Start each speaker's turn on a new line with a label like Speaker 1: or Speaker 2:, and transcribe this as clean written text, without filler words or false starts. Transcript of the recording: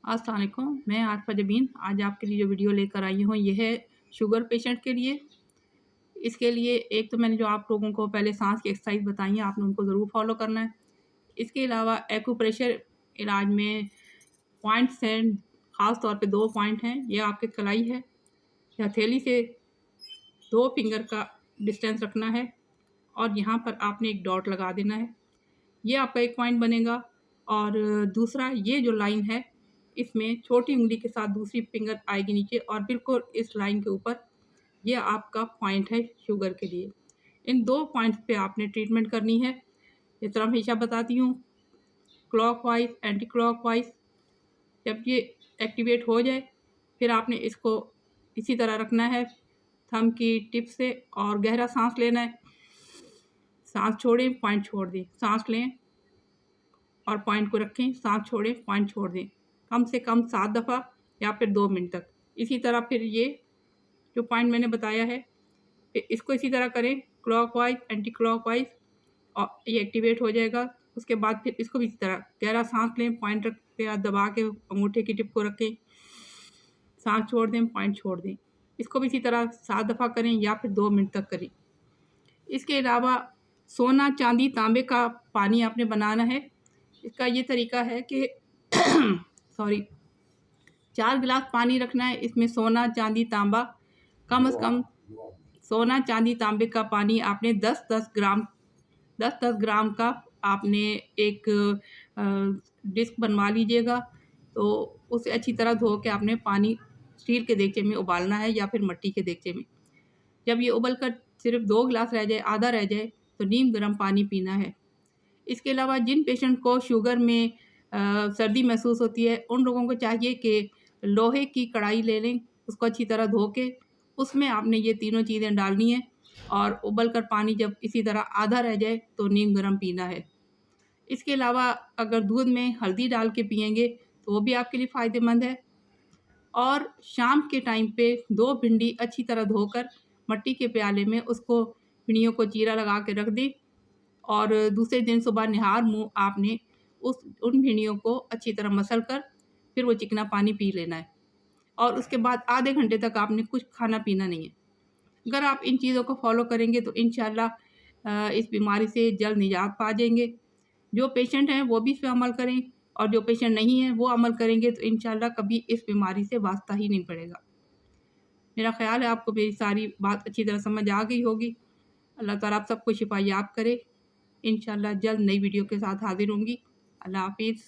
Speaker 1: अस्सलाम वालेकुम, मैं आरफा जबीन आज आपके लिए जो वीडियो लेकर आई हूँ ये है शुगर पेशेंट के लिए। इसके लिए एक तो मैंने जो आप लोगों को पहले सांस की एक्सरसाइज बताई है, आपने उनको ज़रूर फॉलो करना है। इसके अलावा एक्यूप्रेशर इलाज में पॉइंट्स हैं, ख़ास तौर पे 2 पॉइंट हैं। ये आपकी कलाई है, हथेली से 2 फिंगर का डिस्टेंस रखना है और यहाँ पर आपने एक डॉट लगा देना है। ये आपका एक पॉइंट बनेगा। और दूसरा ये जो लाइन है, इसमें छोटी उंगली के साथ दूसरी फिंगर आएगी नीचे और बिल्कुल इस लाइन के ऊपर, ये आपका पॉइंट है शुगर के लिए। इन 2 पॉइंट्स पे आपने ट्रीटमेंट करनी है। इस तरह हमेशा बताती हूँ, क्लॉकवाइज़, एंटी क्लॉकवाइज़। जब ये एक्टिवेट हो जाए, फिर आपने इसको इसी तरह रखना है थंब की टिप से और गहरा साँस लेना है। साँस छोड़ें, पॉइंट छोड़ दें, साँस लें और पॉइंट को रखें, साँस छोड़ें, पॉइंट छोड़ दें। कम से कम 7 दफ़ा या फिर 2 मिनट तक। इसी तरह फिर ये जो पॉइंट मैंने बताया है, इसको इसी तरह करें क्लॉकवाइज़, एंटी क्लॉकवाइज़ और ये एक्टिवेट हो जाएगा। उसके बाद फिर इसको भी इसी तरह गहरा साँस लें, पॉइंट रखते या दबा के अंगूठे की टिप को रखें, साँस छोड़ दें, पॉइंट छोड़ दें। इसको भी इसी तरह 7 दफ़ा करें या फिर 2 मिनट तक करें। इसके अलावा सोना, चांदी, तांबे का पानी आपने बनाना है। इसका ये तरीका है कि सॉरी 4 गिलास पानी रखना है। इसमें सोना, चांदी, तांबा कम से कम सोना, चांदी, तांबे का पानी आपने 10-10 ग्राम का आपने एक डिस्क बनवा लीजिएगा। तो उसे अच्छी तरह धो के आपने पानी स्टील के देगचे में उबालना है या फिर मिट्टी के देगचे में। जब ये उबल कर सिर्फ 2 गिलास रह जाए, आधा रह जाए, तो नीम गर्म पानी पीना है। इसके अलावा जिन पेशेंट को शुगर में सर्दी महसूस होती है, उन लोगों को चाहिए कि लोहे की कढ़ाई ले लें, उसको अच्छी तरह धो के उसमें आपने ये तीनों चीज़ें डालनी है और उबल कर पानी जब इसी तरह आधा रह जाए तो नीम गर्म पीना है। इसके अलावा अगर दूध में हल्दी डाल के पिएँगे तो वो भी आपके लिए फ़ायदेमंद है। और शाम के टाइम पे 2 भिंडी अच्छी तरह धोकर मिट्टी के प्याले में उसको भिंडियों को चीरा लगा के रख दें और दूसरे दिन सुबह निहार मुँह आपने उन भिंडियों को अच्छी तरह मसल कर फिर वो चिकना पानी पी लेना है और उसके बाद आधे घंटे तक आपने कुछ खाना-पीना नहीं है। अगर आप इन चीज़ों को फ़ॉलो करेंगे तो इंशाल्लाह इस बीमारी से जल्द निजात पा जाएँगे। जो पेशेंट हैं वो भी इस पे अमल करें और जो पेशेंट नहीं हैं वो अमल करेंगे तो इंशाल्लाह कभी इस बीमारी से वास्ता ही नहीं पड़ेगा। मेरा ख़्याल है आपको मेरी सारी बात अच्छी तरह समझ आ गई होगी। अल्लाह ताला आप सबको शिफ़ायाब करे। इंशाल्लाह जल्द नई वीडियो के साथ हाज़िर होंगी। अल्लाह हाफ़िज़।